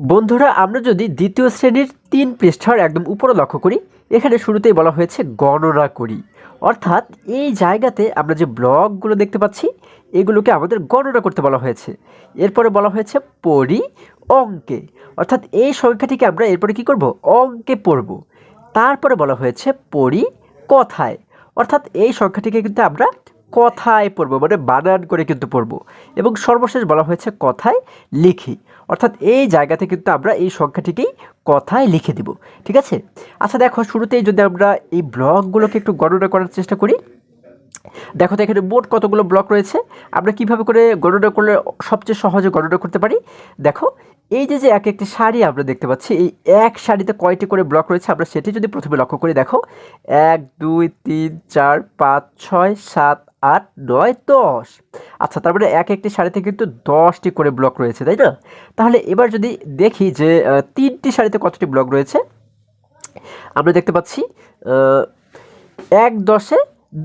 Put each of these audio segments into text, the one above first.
বন্ধুরা, আমরা যদি দ্বিতীয় শ্রেণীর ৩ পৃষ্ঠার একদম উপরে লক্ষ্য করি, এখানে শুরুতেই বলা হয়েছে গণনা করি। অর্থাৎ এই জায়গাতে আমরা যে ব্লকগুলো দেখতে পাচ্ছি, এগুলোকে আমাদের গণনা করতে বলা হয়েছে। এরপরে বলা হয়েছে পড়ি অঙ্কে, অর্থাৎ এই সংখ্যাটিকে আমরা এরপরে কি করব, অঙ্কে পড়ব। তারপরে বলা হয়েছে পড়ি কথায়, অর্থাৎ এই সংখ্যাটিকে কিন্তু আমরা কথায় পড়বো, মানে বানান করে কিন্তু পড়বো। এবং সর্বশেষ বলা হয়েছে কথায় লিখি, অর্থাৎ এই জায়গাতে কিন্তু আমরা এই সংখ্যাটিকেই কথায় লিখে দিব। ঠিক আছে। আচ্ছা দেখো, শুরুতেই যদি আমরা এই ব্লকগুলোকে একটু গণনা করার চেষ্টা করি, দেখো তো এখানে মোট কতগুলো ব্লক রয়েছে। আমরা কিভাবে করে গণনা করলে সবচেয়ে সহজে গণনা করতে পারি, দেখো এই যে যে এক একটি সারি আমরা দেখতে পাচ্ছি, এই এক সারিতে কয়টি করে ব্লক রয়েছে আমরা সেটি যদি প্রথমে লক্ষ্য করি, দেখো 1 2 3 4 5 6 7 8 9 10। আচ্ছা, তারপরে এক একটি সারিতে কিন্তু 10টি করে ব্লক রয়েছে, তাই না? তাহলে এবার যদি দেখি যে 3টি সারিতে কতটি ব্লক রয়েছে, আমরা দেখতে পাচ্ছি 1 10-এ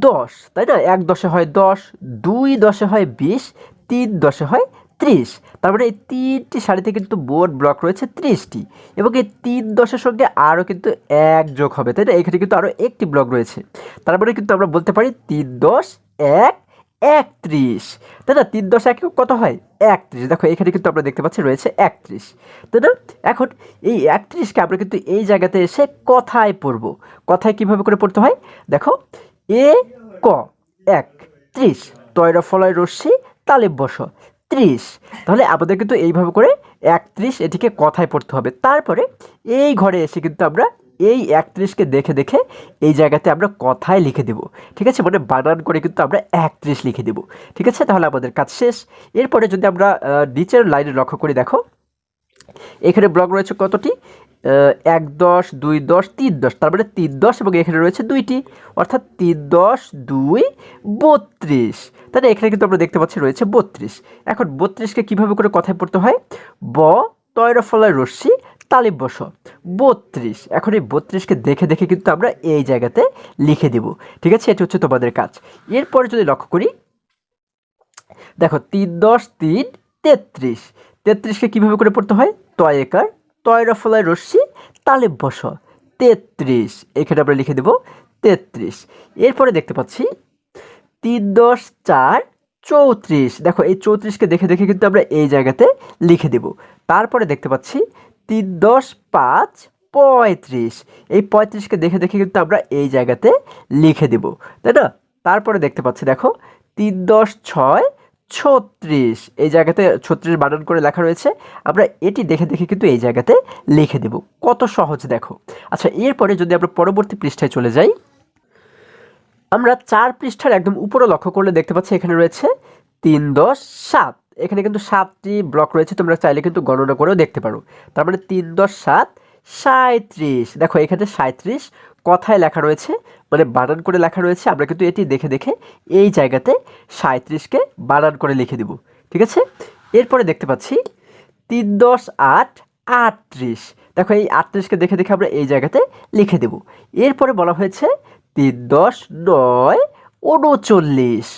10, তাই না? 1 10-এ হয় 10, 2 10-এ হয় 20, 3 10-এ হয় 30। তার মানে এই 3টি সারিতে কিন্তু মোট ব্লক রয়েছে 30টি, এবং এই 3 10-এর সঙ্গে আরও কিন্তু 1 যোগ হবে, তাই না? এখানে কিন্তু আরও একটি ব্লক রয়েছে। তার মানে কিন্তু আমরা বলতে পারি 3 10 1 31, তাই না? 3 10 1 কত হয়? 31। দেখো এখানে কিন্তু আমরা দেখতে পাচ্ছি রয়েছে 31, তাই না? এখন এই 31কে আমরা কিন্তু এই জায়গাতে এসে কথায় পড়ব। কথায় কিভাবে করে পড়তে হয়, দেখো এ ক 31, তয়রা ফলায় রশ্মি তালিব বস 30। তাহলে আমাদের কিন্তু এইভাবে করে 31 এটিকে কথায় পড়তে হবে। তারপরে এই ঘরে এসে কিন্তু আমরা এই 31কে দেখে দেখে এই জায়গাতে আমরা কথায় লিখে দেব। ঠিক আছে, মানে বানান করে কিন্তু আমরা 31 লিখে দেব। ঠিক আছে, তাহলে আমাদের কাজ শেষ। এরপরে যদি আমরা নিচের লাইনে লক্ষ্য করি, দেখো এখানে ব্লক রয়েছে কতটি, 1 10 2 10 3 10, তার মানে 3 10 এবং এখানে রয়েছে 2টি, অর্থাৎ 3 10 2 32। তাহলে এখানে কিন্তু আমরা দেখতে পাচ্ছি রয়েছে 32। এখন 32কে কীভাবে করে কথায় পড়তে হয়, ব তয়রা ফলায় রশ্মি তালিব বস 32। এখন এই 32কে দেখে দেখে কিন্তু আমরা এই জায়গাতে লিখে দেব। ঠিক আছে, এটি হচ্ছে তোমাদের কাজ। এরপরে যদি লক্ষ্য করি, দেখো 3 10 3 33, 33কে কীভাবে করে পড়তে হয়, তয়কার তয়রা ফলায় রশ্মি তালেব বস 33, এখানে আমরা লিখে দেব 33। এরপরে দেখতে পাচ্ছি 3 10 4 34, দেখো এই 34কে দেখে দেখে কিন্তু আমরা এই জায়গাতে লিখে দেব। তারপরে দেখতে পাচ্ছি 3 10 5 35, এই 35কে দেখে দেখে কিন্তু আমরা এই জায়গাতে লিখে দেব, তাই না? তারপরে দেখতে পাচ্ছি, দেখো 3 10 6 36, এই জায়গাতে 36 বানান করে লেখা রয়েছে, আমরা এটি দেখে দেখে কিন্তু এই জায়গাতে লিখে দেব। কত সহজ দেখো। আচ্ছা, এরপরে যদি আমরা পরবর্তী পৃষ্ঠায় চলে যাই, আমরা 4 পৃষ্ঠার একদম উপরে লক্ষ্য করলে দেখতে পাচ্ছি এখানে রয়েছে 3 10 7, এখানে কিন্তু 7টি ব্লক রয়েছে, তোমরা চাইলে কিন্তু গণনা করেও দেখতে পারো। তার মানে 3 10 7 37, দেখো এখানে 37 কথায় লেখা রয়েছে, মানে বানান করে লেখা রয়েছে। আমরা কিন্তু এটি দেখে দেখে এই জায়গাতে 37কে বানান করে লিখে দেব। ঠিক আছে। এরপরে দেখতে পাচ্ছি 3 10 8 38, দেখো এই 38কে দেখে দেখে আমরা এই জায়গাতে লিখে দেব। এরপরে বলা হয়েছে 3 10 9 39,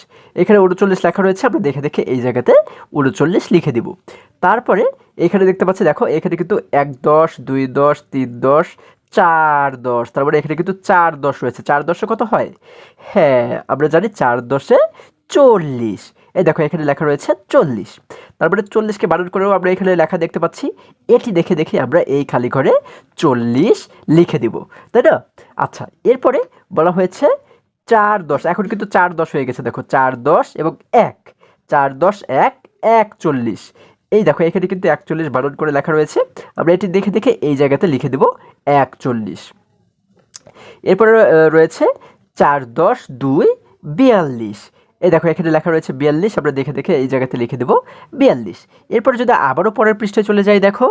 এখানে 39 লেখা রয়েছে, আমরা দেখে দেখে এই জায়গাতে 39 লিখে দিব। তারপরে এখানে দেখতে পাচ্ছি, দেখো এখানে কিন্তু 1 10 2 10 3 10 4 10, তার মানে এখানে কিন্তু 4 10 রয়েছে। 4 10 কত হয়, হ্যাঁ আমরা জানি 4 10 40, এই দেখো এখানে লেখা রয়েছে 40। তারপরে 40কে বানান করেও আমরা এখানে লেখা দেখতে পাচ্ছি, এটি দেখে দেখে আমরা এই খালি ঘরে 40 লিখে দিব, তাই না? আচ্ছা, এরপরে বলা হয়েছে 4 10, এখন কিন্তু 4 10 হয়ে গেছে, দেখো 4 10 এবং 1, 4 10 1 41, এই দেখো এখানে কিন্তু 41 বানান করে লেখা রয়েছে, আমরা এটি দেখে দেখে এই জায়গাতে লিখে দেব 41। এরপরে রয়েছে 4 10 2 42, এই দেখো এখানে লেখা রয়েছে 42, আমরা দেখে দেখে এই জায়গাতে লিখে দেব 42। এরপরে যদি আবারও পরের পৃষ্ঠায় চলে যাই, দেখো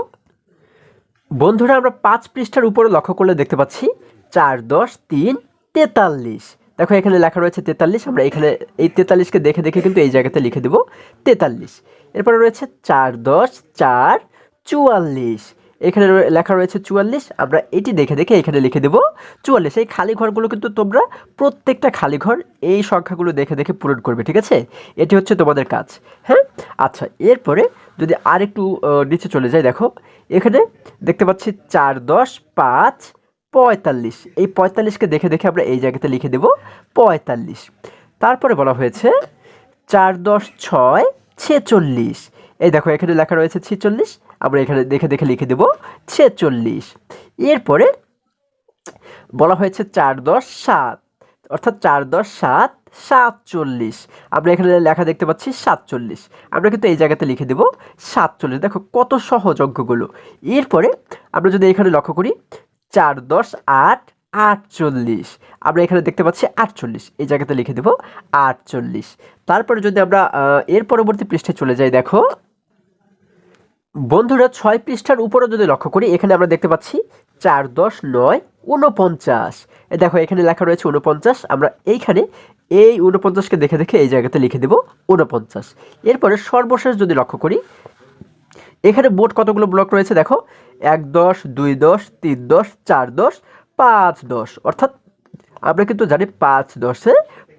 বন্ধুরা আমরা 5 পৃষ্ঠার উপরে লক্ষ্য করলে দেখতে পাচ্ছি 4 10 3 43, দেখো এখানে লেখা রয়েছে 43, আমরা এখানে এই 43কে দেখে দেখে কিন্তু এই জায়গাতে লিখে দেব 43। এরপরে রয়েছে 4 10 4 44, এখানে লেখা রয়েছে 44, আমরা এটি দেখে দেখে এখানে লিখে দেব 44। এই খালি ঘরগুলো কিন্তু তোমরা প্রত্যেকটা খালি ঘর এই সংখ্যাগুলো দেখে দেখে পূরণ করবে। ঠিক আছে, এটি হচ্ছে তোমাদের কাজ। হ্যাঁ, আচ্ছা, এরপরে যদি আর একটু নিচে চলে যাই, দেখো এখানে দেখতে পাচ্ছি 4 10 5 45। এই 45কে দেখে দেখে আমরা এই জায়গাতে লিখে দেব 45। তারপরে বলা হয়েছে 4 10 6 46। এই দেখো এখানে লেখা রয়েছে 46, আমরা এখানে দেখে দেখে লিখে দেব 46। এরপরে বলা হয়েছে 4 10 7, অর্থাৎ 4 10 7 47। আমরা এখানে লেখা দেখতে পাচ্ছি 47, আমরা কিন্তু এই জায়গাতে লিখে দেব 47। দেখো কত সহজ অঙ্কগুলো। এরপরে আমরা যদি এখানে লক্ষ্য করি 4 10 8 48, আমরা এখানে দেখতে পাচ্ছি 48, এই জায়গাতে লিখে দেব 48। তারপরে যদি আমরা এর পরবর্তী পৃষ্ঠে চলে যাই, দেখো বন্ধুরা 6 পৃষ্ঠার উপরে যদি লক্ষ্য করি, এখানে আমরা দেখতে পাচ্ছি 4 10 9 49। দেখো এখানে লেখা রয়েছে 49, আমরা এইখানে এই 49কে দেখে দেখে এই জায়গাতে লিখে দেব 49। এরপরে সর্বশেষ যদি লক্ষ্য করি, এখানে মোট কতগুলো ব্লক রয়েছে, দেখো 1 10 2 10 3 10 4 10 5 10, অর্থাৎ আমরা কিন্তু জানি 5 10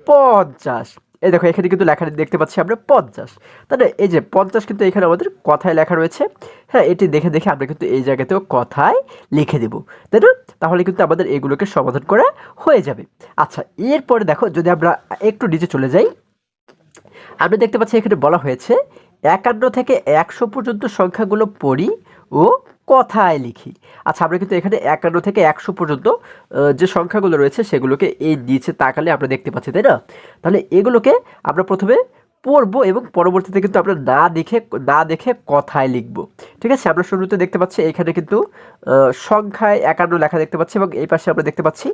50। এই দেখো এখানে কিন্তু লেখা দেখতে পাচ্ছি আমরা 50, তাহলে এই যে 50 কিন্তু এখানে আমাদের কথায় লেখা রয়েছে। হ্যাঁ, এটি দেখে দেখে আমরা কিন্তু এই জায়গাতেও কথায় লিখে দেব, তাই না? তাহলে কিন্তু আমাদের এগুলোকে সমাধান করা হয়ে যাবে। আচ্ছা, এরপরে দেখো যদি আমরা একটু নিচে চলে যাই, আমরা দেখতে পাচ্ছি এখানে বলা হয়েছে 51 থেকে 100 পর্যন্ত সংখ্যাগুলো পড়ি ও কথায় লিখি। আচ্ছা, আমরা কিন্তু এখানে 51 থেকে 100 পর্যন্ত যে সংখ্যাগুলো রয়েছে সেগুলোকে এই নিচে তাকালে আমরা দেখতে পাচ্ছি, তাই না? তাহলে এগুলোকে আমরা প্রথমে পড়বো এবং পরবর্তীতে কিন্তু আমরা না দেখে কথায় লিখব। ঠিক আছে, আমরা শুরুতে দেখতে পাচ্ছি এখানে কিন্তু সংখ্যায় 51 লেখা দেখতে পাচ্ছি এবং এই পাশে আমরা দেখতে পাচ্ছি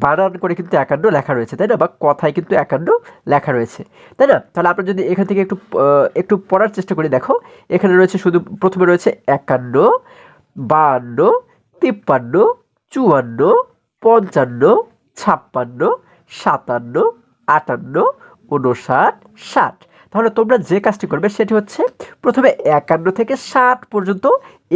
বানান করে কিন্তু 51 লেখা রয়েছে, তাই না? বা কথায় কিন্তু 51 লেখা রয়েছে, তাই না? তাহলে আমরা যদি এখান থেকে একটু পড়ার চেষ্টা করি, দেখো এখানে রয়েছে শুধু প্রথমে রয়েছে 51 52 53 54 55 56 57 58 59 60। তাহলে তোমরা যে কাজটি করবে সেটি হচ্ছে প্রথমে 51 থেকে 60 পর্যন্ত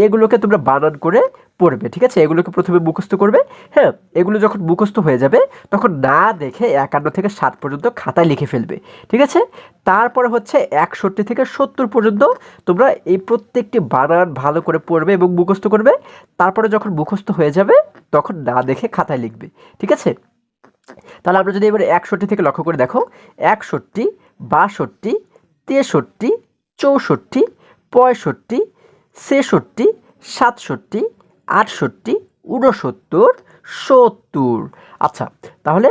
এগুলোকে তোমরা বানান করে পড়বে। ঠিক আছে, এগুলোকে প্রথমে মুখস্থ করবে। হ্যাঁ, এগুলো যখন মুখস্থ হয়ে যাবে তখন না দেখে 51 থেকে 60 পর্যন্ত খাতায় লিখে ফেলবে। ঠিক আছে, তারপরে হচ্ছে 61 থেকে 70 পর্যন্ত তোমরা এই প্রত্যেকটি বানান ভালো করে পড়বে এবং মুখস্থ করবে। তারপরে যখন মুখস্থ হয়ে যাবে তখন না দেখে খাতায় লিখবে। ঠিক আছে, তাহলে আমরা যদি এবারে 61 থেকে লক্ষ্য করে, দেখো 61 62 63 64 65 ছেষট্টি 67 68 69 70। আচ্ছা, তাহলে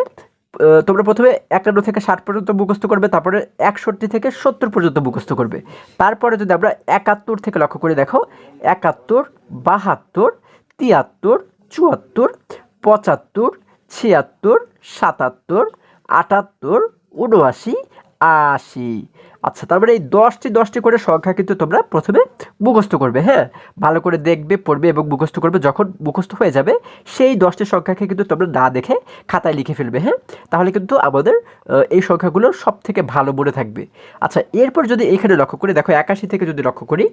তোমরা প্রথমে 51 থেকে 60 পর্যন্ত মুখস্থ করবে, তারপরে 61 থেকে 70 পর্যন্ত মুখস্থ করবে। তারপরে যদি আমরা 71 থেকে লক্ষ্য করে, দেখো 71 72 73 74 75 76 77 78 79 80। আচ্ছা, তারপরে এই 10টি করে সংখ্যা কিন্তু তোমরা প্রথমে মুখস্থ করবে। হ্যাঁ, ভালো করে দেখবে, পড়বে এবং মুখস্থ করবে। যখন মুখস্থ হয়ে যাবে সেই 10টি সংখ্যাকে কিন্তু তোমরা না দেখে খাতায় লিখে ফেলবে। হ্যাঁ, তাহলে কিন্তু আমাদের এই সংখ্যাগুলো সব থেকে ভালো মনে থাকবে। আচ্ছা, এরপর যদি এখানে লক্ষ্য করি, দেখো 81 থেকে যদি লক্ষ্য করি,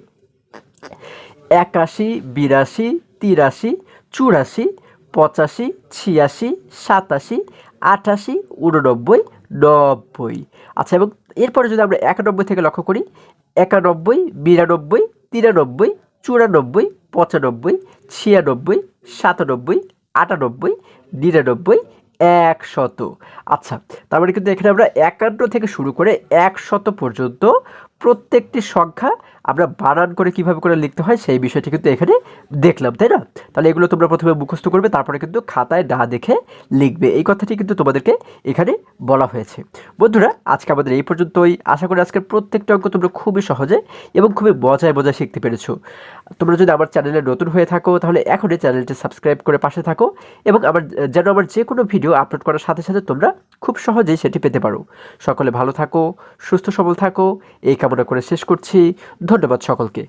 81 82 83 84 85 86 87 88 89 90। আচ্ছা, এবং এরপরে যদি আমরা 91 থেকে লক্ষ্য করি, 91 92 93 94 95 96 97 98 99 100। আচ্ছা, তারপরে কিন্তু এখানে আমরা 51 থেকে শুরু করে 100 পর্যন্ত প্রত্যেকটি সংখ্যা আমরা বানান করে কিভাবে করে লিখতে হয় সেই বিষয়টি কিন্তু এখানে দেখলাম, তাই না? তাহলে এগুলো তোমরা প্রথমে মুখস্থ করবে, তারপরে কিন্তু খাতায় না দেখে লিখবে। এই কথাটি কিন্তু তোমাদেরকে এখানে বলা হয়েছে। বন্ধুরা, আজকে আমাদের এই পর্যন্তই। আশা করি আজকের প্রত্যেকটা অঙ্ক তোমরা খুবই সহজে এবং খুবই মজায় শিখতে পেরেছো। তোমরা যদি আমার চ্যানেলে নতুন হয়ে থাকো তাহলে এখনই চ্যানেলটি সাবস্ক্রাইব করে পাশে থাকো এবং আমার যে কোনো ভিডিও আপলোড করার সাথে সাথে তোমরা খুব সহজেই সেটি পেতে পারো। সকলে ভালো থাকো, সুস্থ সবল থাকো, এই কামনা করে শেষ করছি। ধন্যবাদ সকলকে।